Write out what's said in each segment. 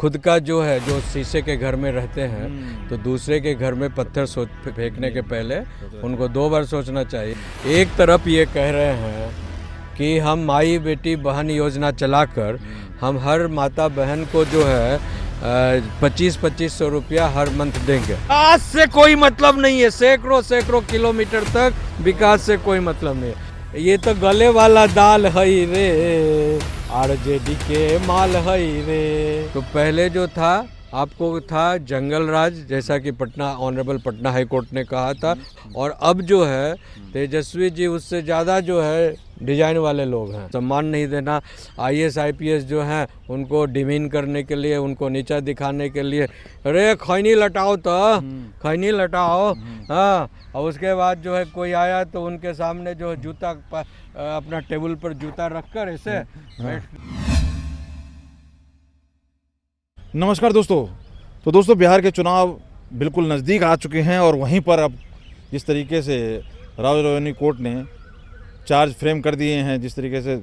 खुद का जो है जो शीशे के घर में रहते हैं तो दूसरे के घर में पत्थर फेंकने के पहले उनको 2 बार सोचना चाहिए। एक तरफ ये कह रहे हैं कि हम माई बेटी बहन योजना चलाकर हम हर माता बहन को जो है 25-2500 रुपया हर मंथ देंगे। आज से कोई मतलब नहीं है, सैकड़ों किलोमीटर तक विकास से कोई मतलब नहीं है। ये तो गले वाला दाल है रे, आरजेडी के माल है रे। तो पहले जो था आपको था जंगल राज, जैसा कि Patna honourable Patna high court ने कहा था, और अब जो है तेजस्वी जी उससे ज़्यादा जो है डिजाइन वाले लोग हैं। सम्मान नहीं देना, आईएएस आईपीएस जो हैं उनको डिमीन करने के लिए, उनको नीचा दिखाने के लिए, अरे खैनी लटाओ तो खैनी लटाओ। हाँ, और उसके बाद जो है कोई आया तो उनके सामने जो है जूता अपना टेबल पर जूता रखकर ऐसे बैठ। नमस्कार दोस्तों। तो दोस्तों, बिहार के चुनाव बिल्कुल नज़दीक आ चुके हैं और वहीं पर अब जिस तरीके से राव रौनी कोर्ट ने चार्ज फ्रेम कर दिए हैं, जिस तरीके से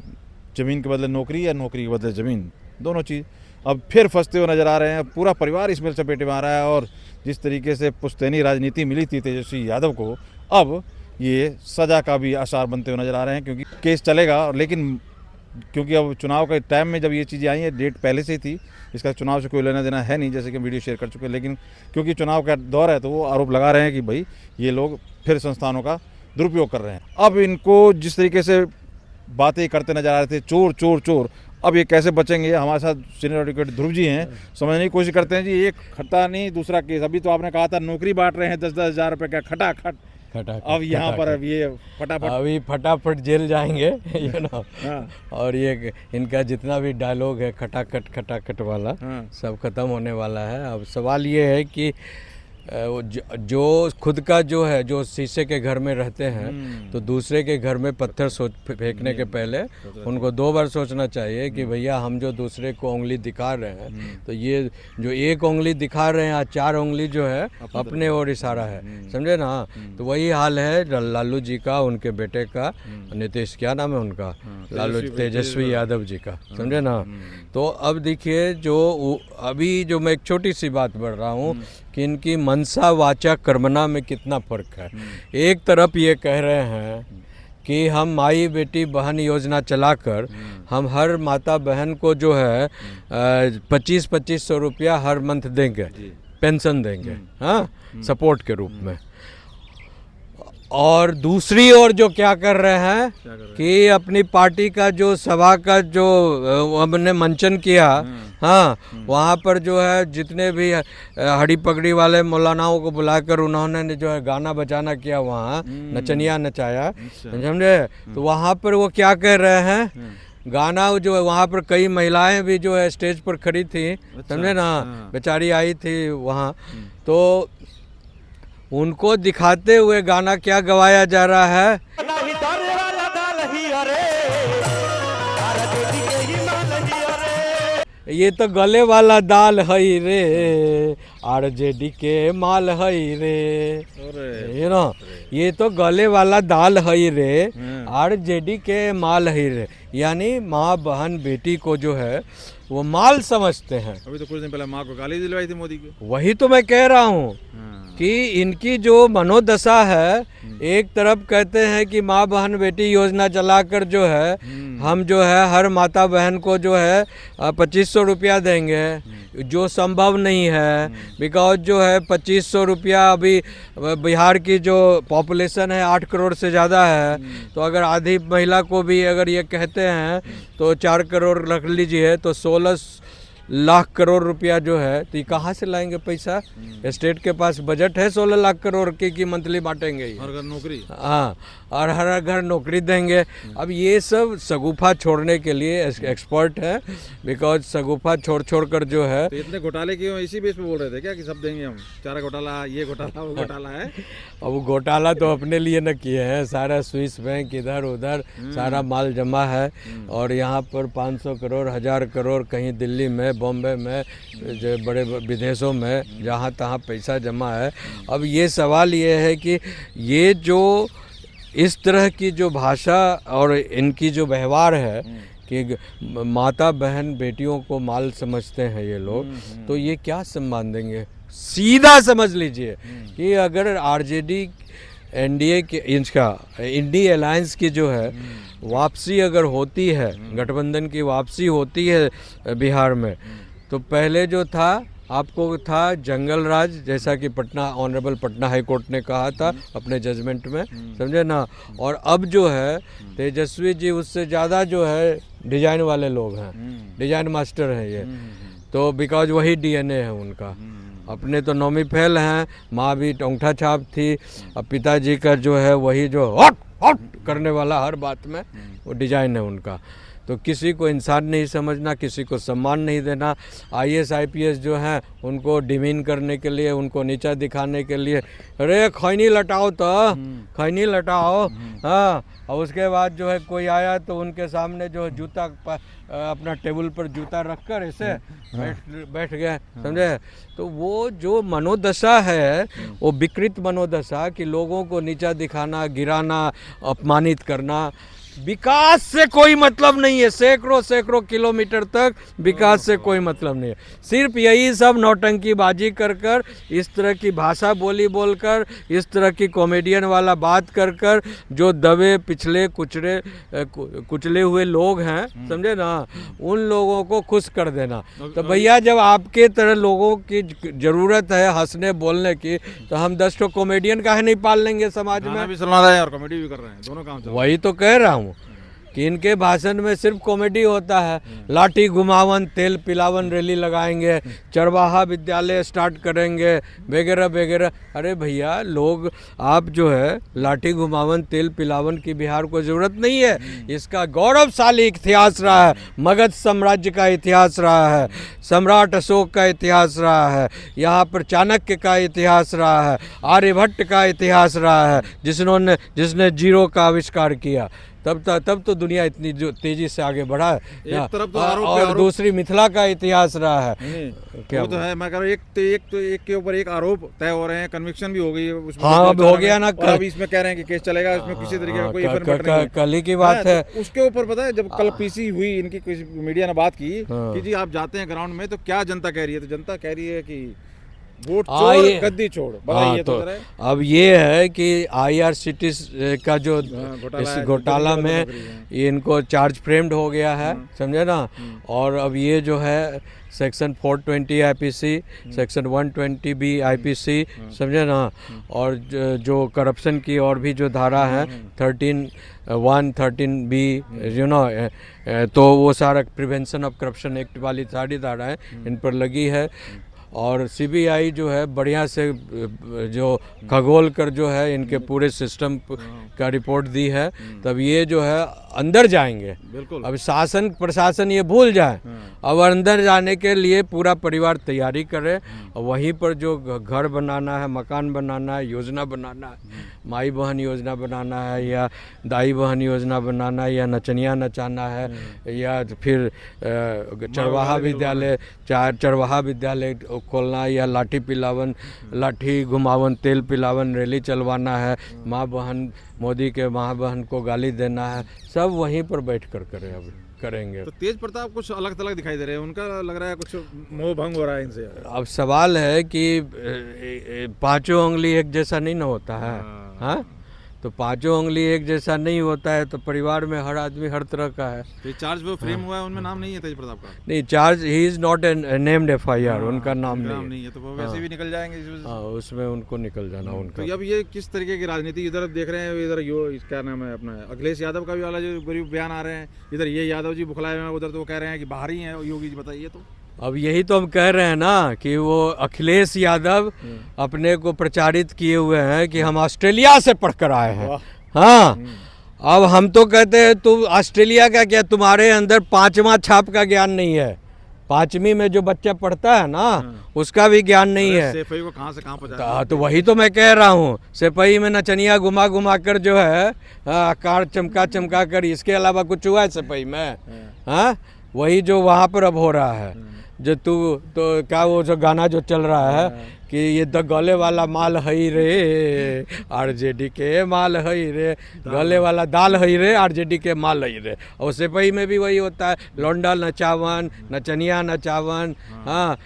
ज़मीन के बदले नौकरी या नौकरी के बदले ज़मीन, दोनों चीज़ अब फिर फंसते हुए नज़र आ रहे हैं। पूरा परिवार इसमें चपेटे में आ रहा है और जिस तरीके से पुश्तैनी राजनीति मिली थी तेजस्वी यादव को, अब ये सज़ा का भी आसार बनते हुए नज़र आ रहे हैं, क्योंकि केस चलेगा। लेकिन क्योंकि अब चुनाव के टाइम में जब ये चीज़ें आई हैं, डेट पहले से ही थी, इसका चुनाव से कोई लेना देना है नहीं, जैसे कि वीडियो शेयर कर चुके हैं। लेकिन क्योंकि चुनाव का दौर है तो वो आरोप लगा रहे हैं कि भाई ये लोग फिर संस्थानों का दुरुपयोग कर रहे हैं। अब इनको जिस तरीके से बातें करते नजर आ रहे थे, चोर चोर चोर, अब ये कैसे बचेंगे? हमारे साथ सीनियर एडवोकेट ध्रुव जी हैं, समझने की कोशिश करते हैं जी। एक खट्टा नहीं, दूसरा केस। अभी तो आपने कहा था नौकरी बांट रहे हैं 10-10 हज़ार रुपये का, खटाखट। अब यहाँ पर अब ये फटाफट जेल जाएंगे यू नो। और ये इनका जितना भी डायलॉग है खटाखट वाला, सब खत्म होने वाला है। अब सवाल ये है कि जो खुद का जो है जो शीशे के घर में रहते हैं तो दूसरे के घर में पत्थर फेंकने के पहले उनको 2 बार सोचना चाहिए कि भैया हम जो दूसरे को उंगली दिखा रहे हैं तो ये जो एक उंगली दिखा रहे हैं, आज 4 उंगली जो है अपने ओर इशारा है, समझे ना। तो वही हाल है लालू जी का, उनके बेटे का, नीतीश, क्या नाम है उनका, लालू तेजस्वी यादव जी का, समझे ना। तो अब देखिए, जो अभी जो मैं एक छोटी सी बात बढ़ रहा हूँ कि इनकी मनसा वाचा कर्मणा में कितना फ़र्क है। एक तरफ ये कह रहे हैं कि हम माई बेटी बहन योजना चलाकर हम हर माता बहन को जो है 25-2500 रुपया हर मंथ देंगे, पेंशन देंगे, हाँ, सपोर्ट के रूप में। और दूसरी ओर जो क्या कर रहे हैं कि अपनी पार्टी का जो सभा का जो हमने मंचन किया, हाँ, वहाँ पर जो है जितने भी हड़ी पगड़ी वाले मौलानाओं को बुलाकर उन्होंने जो है गाना बजाना किया, वहाँ नचनिया नचाया, समझे। तो वहाँ पर वो क्या कह रहे हैं, गाना जो है वहाँ पर कई महिलाएं भी जो है स्टेज पर खड़ी थी, समझे ना, बेचारी आई थी वहाँ, तो उनको दिखाते हुए गाना क्या गवाया जा रहा है, ये तो गले वाला दाल है रे, आरजेडी के माल है रे, यू नो, ये तो गले वाला दाल है रे, आरजेडी के माल है रे। यानी माँ बहन बेटी को जो है वो माल समझते हैं। अभी तो कुछ दिन पहले माँ को गाली दिलवाई थी मोदी की। वही तो मैं कह रहा हूँ कि इनकी जो मनोदशा है, एक तरफ कहते हैं कि माँ बहन बेटी योजना चलाकर जो है हम जो है हर माता बहन को जो है 2500 रुपया देंगे, जो संभव नहीं है, बिकॉज जो है 2500 रुपया अभी बिहार की जो पॉपुलेशन है 8 करोड़ से ज़्यादा है, तो अगर आधी महिला को भी अगर ये कहते हैं तो 4 करोड़ रख लीजिए, तो 16 लाख करोड़ रुपया जो है, तो ये कहाँ से लाएंगे पैसा? स्टेट के पास बजट है 16 लाख करोड़ की मंथली बांटेंगे ये। हर घर नौकरी, हाँ, और हर घर नौकरी देंगे। अब ये सब सगुफा छोड़ने के लिए एक्सपर्ट है, बिकॉज सगुफा छोड़ कर जो है। तो इतने घोटाले क्यों इसी बेस पे बोल रहे थे क्या कि सब देंगे हम? चारा घोटाला, ये घोटाला, वो घोटाला है। अब वो घोटाला तो अपने लिए न किए हैं, सारा स्विस बैंक इधर उधर सारा माल जमा है, और यहाँ पर 500 करोड़ 1000 करोड़ कहीं दिल्ली में, बॉम्बे में, जो बड़े विदेशों में जहाँ तहाँ पैसा जमा है। अब ये सवाल ये है कि ये जो इस तरह की जो भाषा और इनकी जो व्यवहार है, कि माता बहन बेटियों को माल समझते हैं ये लोग, तो ये क्या सम्मान देंगे? सीधा समझ लीजिए कि अगर आरजेडी एनडीए के इनका इंडी अलायंस की जो है वापसी अगर होती है, गठबंधन की वापसी होती है बिहार में, तो पहले जो था आपको था जंगल राज, जैसा कि Patna honourable Patna high court ने कहा था अपने जजमेंट में, समझे ना। और अब जो है तेजस्वी जी उससे ज़्यादा जो है डिजाइन वाले लोग हैं, डिजाइन मास्टर हैं ये, तो बिकॉज वही डीएनए है उनका। अपने तो नौमी फेल हैं, माँ भी अंगूठा छाप थी, अब पिताजी का जो है वही जो हट हट करने वाला हर बात में, वो डिजाइन है उनका। तो किसी को इंसान नहीं समझना, किसी को सम्मान नहीं देना। आईएएस आईपीएस जो हैं उनको डिमीन करने के लिए, उनको नीचा दिखाने के लिए, अरे खैनी लटाओ तो खैनी लटाओ, हाँ। और उसके बाद जो है कोई आया तो उनके सामने जो है जूता अपना टेबल पर जूता रखकर ऐसे बैठ गए, समझे। तो वो जो मनोदशा है वो विकृत मनोदशा कि लोगों को नीचा दिखाना, गिराना, अपमानित करना, विकास से कोई मतलब नहीं है। सैकड़ों सैकड़ों किलोमीटर तक विकास से कोई मतलब नहीं है। सिर्फ यही सब नौटंकीबाजी कर कर, इस तरह की भाषा बोली बोलकर, इस तरह की कॉमेडियन वाला बात कर कर, जो दबे पिछले कुचले हुए लोग हैं, समझे ना, उन लोगों को खुश कर देना। तो भैया जब आपके तरह लोगों की ज़रूरत है हंसने बोलने की, तो हम 10 तो कॉमेडियन काहे नहीं पाल लेंगे समाज में? भी चला रहे हैं और कॉमेडी भी कर रहे हैं, दोनों काम चल रहा है। वही तो कह रहा हूँ कि इनके भाषण में सिर्फ कॉमेडी होता है। लाठी घुमावन, तेल पिलावन रैली लगाएंगे, चरवाहा विद्यालय स्टार्ट करेंगे, वगैरह वगैरह। अरे भैया लोग, आप जो है लाठी घुमावन तेल पिलावन की बिहार को ज़रूरत नहीं है। इसका गौरवशाली इतिहास रहा है, मगध साम्राज्य का इतिहास रहा है, सम्राट अशोक का इतिहास रहा है, यहाँ पर चाणक्य का इतिहास रहा है, आर्यभट्ट का इतिहास रहा है, जिसने जीरो का आविष्कार किया। तब तो दुनिया इतनी जो तेजी से आगे बढ़ा है। एक तरफ तो और दूसरी मिथिला का इतिहास रहा है। क्या वो तो है, मैं कह रहा हूँ एक के ऊपर एक आरोप तय हो रहे हैं, कन्विक्शन भी हो गई है उसमें। हाँ, अब हो गया ना। अब इसमें कह रहे हैं कि केस चलेगा, इसमें किसी तरीके का कोई कल ही की बात है। उसके ऊपर पता है, जब कल पीसी हुई इनकी, मीडिया ने बात की कि जी आप जाते हैं ग्राउंड में तो क्या जनता कह रही है, तो जनता कह रही है कि वोट चोर, गद्दी छोड़। हाँ, तो अब ये है कि आईआरसीटी का जो इस घोटाला में इनको चार्ज फ्रेम्ड हो गया है, समझे ना। और अब ये जो है section 420 IPC, section 120 B IPC, समझे ना, और जो करप्शन की और भी जो धारा है 13(1) बी, यू नो, तो वो सारा प्रिवेंशन ऑफ करप्शन एक्ट वाली सारी धाराएं इन पर लगी है। और सीबीआई जो है बढ़िया से जो खगोल कर जो है इनके पूरे सिस्टम का रिपोर्ट दी है, तब ये जो है अंदर जाएंगे। बिल्कुल। अब शासन प्रशासन ये भूल जाए, अब अंदर जाने के लिए पूरा परिवार तैयारी करे। और वहीं पर जो घर बनाना है, मकान बनाना है, योजना बनाना है, माई बहन योजना बनाना है, या दाई बहन योजना बनाना है, या नचनिया नचाना है, या फिर चरवाहा विद्यालय खोलना, या लाठी घुमावन तेल पिलावन रैली चलवाना है, माँ बहन मोदी के माँ बहन को गाली देना है, सब वहीं पर बैठ कर करेंगे। तो तेज प्रताप कुछ अलग थलग दिखाई दे रहे हैं, उनका लग रहा है कुछ मोह भंग हो रहा है इनसे। अब सवाल है कि पांचों उंगली एक जैसा नहीं ना होता है, हाँ। तो पांचों उंगली एक जैसा नहीं होता है, तो परिवार में हर आदमी हर तरह का है। तो चार्ज वो फ्रेम हुआ है, उनमें नाम नहीं है तेज प्रताप का? नहीं, charge he is not named FIR, उनका नाम नहीं है, तो वो वैसे भी निकल जाएंगे। हाँ, उसमें उनको निकल जाना उनका। तो अब ये किस तरीके की राजनीति, इधर देख रहे हैं, इधर क्या नाम है अपना अखिलेश यादव का भी वाला जो बयान आ रहे हैं, इधर ये यादव जी बुखलाए हुए हैं, उधर तो वो कह रहे हैं कि बाहर ही हैं योगी जी। बताइए तो। अब यही तो हम कह रहे हैं ना कि वो अखिलेश यादव अपने को प्रचारित किए हुए हैं कि हम ऑस्ट्रेलिया से पढ़कर आए हैं। हाँ, अब हम तो कहते हैं तुम ऑस्ट्रेलिया का क्या, तुम्हारे अंदर 5वां छाप का ज्ञान नहीं है। 5वीं में जो बच्चा पढ़ता है ना, उसका भी ज्ञान नहीं है। सेफई को कहाँ से कहाँ पहुँचा। तो वही तो मैं कह रहा हूँ, सेफई में नचनिया घुमा कर जो है कार चमका कर, इसके अलावा कुछ हुआ है सेफई में? हाँ, वही जो वहाँ पर अब हो रहा है। जो तू तो क्या वो जो गाना जो चल रहा है कि ये तो गले वाला माल हई रे आरजेडी के माल हई रे, गले वाला दाल हई रे आरजेडी के माल हई रे। और सिपाही में भी वही होता है, लौंडा नचावन, नचनिया नचावन, हाँ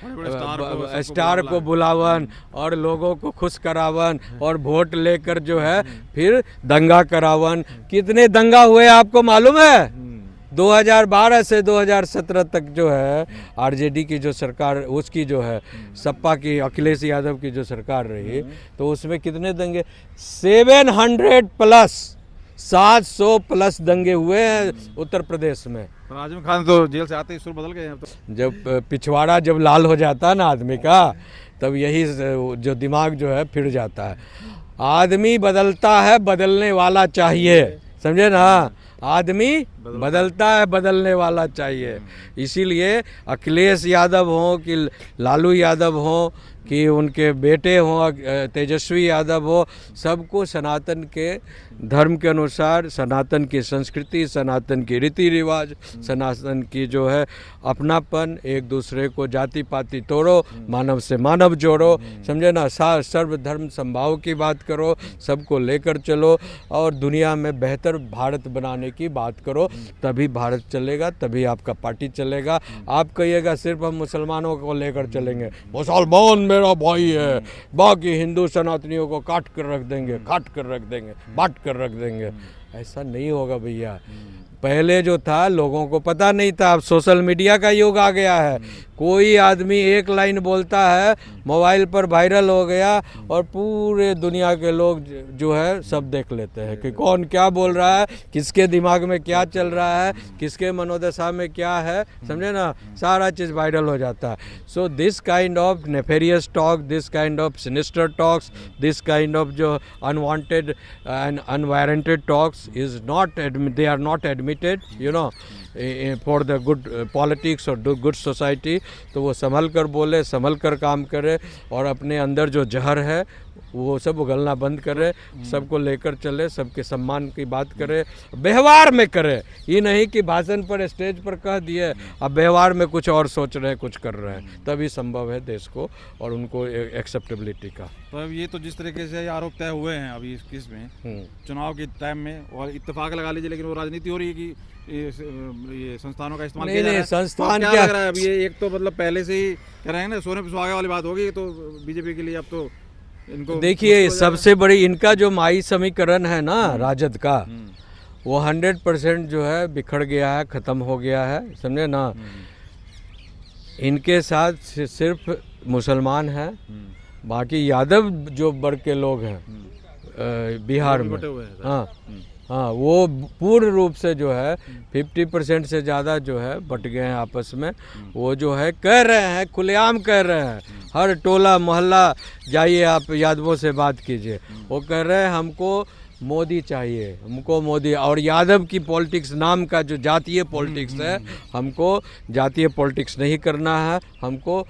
स्टार को बुलावन और लोगों को खुश करावन और वोट लेकर जो है फिर दंगा करावन। कितने दंगा हुए आपको मालूम है? 2012 से 2017 तक जो है आरजेडी की जो सरकार, उसकी जो है सपा की, अखिलेश यादव की जो सरकार रही, तो उसमें कितने दंगे, 700 प्लस 700 प्लस दंगे हुए हैं उत्तर प्रदेश में। आजम खान तो जेल से आते ही सुर बदल गए हैं तो। जब पिछवाड़ा जब लाल हो जाता है ना आदमी का, तब यही जो दिमाग जो है फिर जाता है। आदमी बदलता है, बदलने वाला चाहिए, समझे ना? आदमी बदलता है, बदलने वाला चाहिए। इसीलिए अखिलेश यादव हो कि लालू यादव हो कि उनके बेटे हों तेजस्वी यादव हो, सबको सनातन के धर्म के अनुसार, सनातन की संस्कृति, सनातन की रीति रिवाज, सनातन की जो है अपनापन, एक दूसरे को जाति पाति तोड़ो, मानव से मानव जोड़ो, समझे ना? सर्वधर्म संभाव की बात करो, सबको लेकर चलो और दुनिया में बेहतर भारत बनाने की बात करो, तभी भारत चलेगा, तभी आपका पार्टी चलेगा। आप कहिएगा सिर्फ हम मुसलमानों को लेकर चलेंगे, मुसलमान मेरा भाई है, बाकी हिंदू सनातनियों को काट कर रख देंगे, काट कर रख देंगे, बांट कर रख देंगे, ऐसा नहीं होगा भैया। पहले जो था लोगों को पता नहीं था, अब सोशल मीडिया का युग आ गया है। कोई आदमी एक लाइन बोलता है, मोबाइल पर वायरल हो गया और पूरे दुनिया के लोग जो है सब देख लेते हैं कि कौन क्या बोल रहा है, किसके दिमाग में क्या चल रहा है, किसके मनोदशा में क्या है, समझे ना? सारा चीज़ वायरल हो जाता है। So this kind of nefarious talk, this kind of sinister talks, this kind of जो unwanted and unwarranted talks is not, they are not admitted, you know, for the good politics और good society. तो वो संभल कर बोले, संभल कर काम करे और अपने अंदर जो जहर है वो सब उगलना बंद करे, सबको लेकर चले, सबके सम्मान की बात करे, व्यवहार में करे। ये नहीं कि भाषण पर, स्टेज पर कह दिए, अब व्यवहार में कुछ और सोच रहे हैं, कुछ कर रहे हैं, तभी संभव है देश को और उनको एक्सेप्टेबिलिटी का। तो अब ये तो जिस तरीके से आरोप तय हुए हैं अभी इस केस में चुनाव के टाइम में, और इत्तेफाक लगा लीजिए, लेकिन वो राजनीति हो रही है कि ये संस्थानों का इस्तेमाल किया जा रहा है। संस्थान क्या लग रहा है अब? ये एक तो मतलब पहले से ही कह रहे हैं ना, सोने पे सुहागा वाली बात होगी, तो बीजेपी के लिए अब तो इनको देखिए, सबसे बड़ी इनका जो माई समीकरण है ना राजद का, वो 100% जो है बिखर गया है, ख़त्म हो गया है, समझे ना? इनके साथ सिर्फ मुसलमान हैं, बाकी यादव जो वर्ग के लोग हैं बिहार में, हाँ हाँ, वो पूर्ण रूप से जो है 50% से ज़्यादा जो है बट गए हैं आपस में। वो जो है कह रहे हैं, खुलेआम कह रहे हैं, हर टोला मोहल्ला जाइए, आप यादवों से बात कीजिए, वो कह रहे हैं हमको मोदी चाहिए, हमको मोदी। और यादव की पॉलिटिक्स नाम का जो जातीय पॉलिटिक्स है, हमको जातीय पॉलिटिक्स नहीं करना है। हमको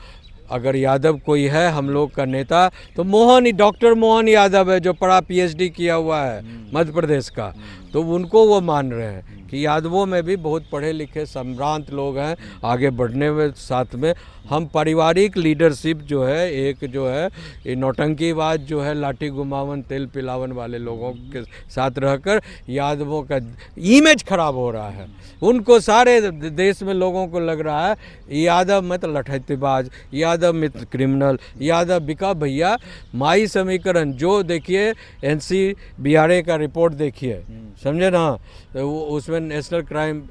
अगर यादव कोई है हम लोग का नेता तो डॉक्टर मोहन यादव है, जो पढ़ा PhD किया हुआ है मध्य प्रदेश का, तो उनको वो मान रहे हैं कि यादवों में भी बहुत पढ़े लिखे संभ्रांत लोग हैं, आगे बढ़ने में साथ में हम पारिवारिक लीडरशिप जो है, एक जो है ये नौटंकीबाज जो है, लाठी घुमावन तेल पिलावन वाले लोगों के साथ रहकर यादवों का इमेज खराब हो रहा है। उनको सारे देश में लोगों को लग रहा है यादव मत लठैतीबाज, यादव मित्र क्रिमिनल, यादव बिका। भैया माई समीकरण जो देखिए, NCBRA का रिपोर्ट देखिए, समझे ना? तो उसमें नेशनल क्राइम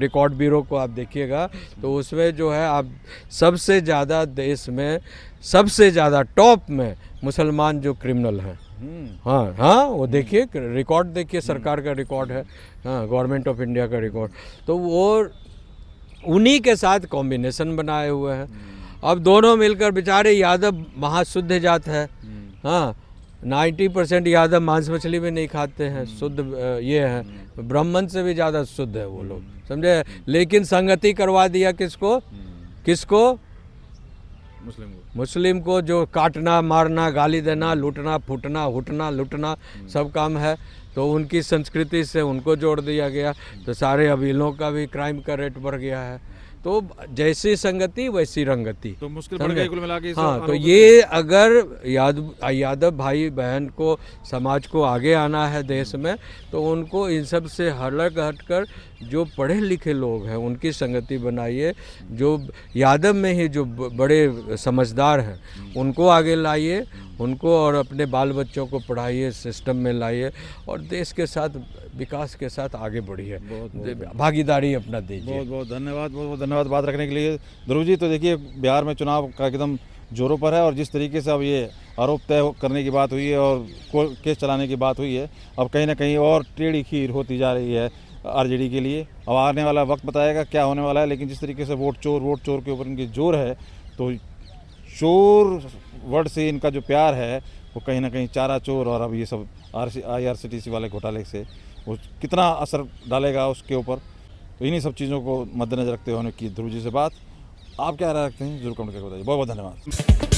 रिकॉर्ड ब्यूरो को आप देखिएगा, तो उसमें जो है आप सबसे ज़्यादा देश में सबसे ज़्यादा टॉप में मुसलमान जो क्रिमिनल हैं। हाँ हाँ, वो देखिए रिकॉर्ड, देखिए सरकार का रिकॉर्ड है, हाँ, गवर्नमेंट ऑफ इंडिया का रिकॉर्ड। तो वो उन्हीं के साथ कॉम्बिनेशन बनाए हुए हैं। अब दोनों मिलकर बेचारे, यादव महाशुद्ध जात है, हाँ, 90% यादव मांस मछली भी नहीं खाते हैं, शुद्ध ये है, ब्राह्मण से भी ज़्यादा शुद्ध है वो लोग, समझे? लेकिन संगति करवा दिया किसको? किसको? मुस्लिम को, जो काटना मारना गाली देना, लूटना फूटना हुटना लूटना सब काम है। तो उनकी संस्कृति से उनको जोड़ दिया गया, तो सारे अबीलों का भी क्राइम का रेट बढ़ गया है। तो जैसी संगति वैसी रंगति। तो मुश्किल बढ़ गई कुल मिला के। हाँ, तो ये अगर यादव भाई बहन को, समाज को आगे आना है देश में, तो उनको इन सब से अलग हटकर जो पढ़े लिखे लोग हैं उनकी संगति बनाइए, जो यादव में ही जो बड़े समझदार हैं उनको आगे लाइए, उनको और अपने बाल बच्चों को पढ़ाइए, सिस्टम में लाइए और देश के साथ, विकास के साथ आगे बढ़िए, भागीदारी अपना दीजिए। बहुत बहुत धन्यवाद बात रखने के लिए ध्रुव जी। तो देखिए, बिहार में चुनाव का एकदम जोरों पर है और जिस तरीके से अब ये आरोप तय करने की बात हुई है और केस चलाने की बात हुई है, अब कहीं ना कहीं और टेढ़ी खीर होती जा रही है आरजेडी के लिए। अब आने वाला वक्त बताएगा क्या होने वाला है, लेकिन जिस तरीके से वोट चोर के ऊपर इनकी जोर है, तो चोर वर्ड से इनका जो प्यार है वो कहीं ना कहीं चारा चोर और अब ये सब IRCTC वाले घोटाले से वो कितना असर डालेगा उसके ऊपर, तो इन्हीं सब चीज़ों को मद्देनजर रखते हुए की ध्रुव जी से बात। आप क्या राय रखते हैं जरूर कमेंट करके बताइए। बहुत बहुत धन्यवाद।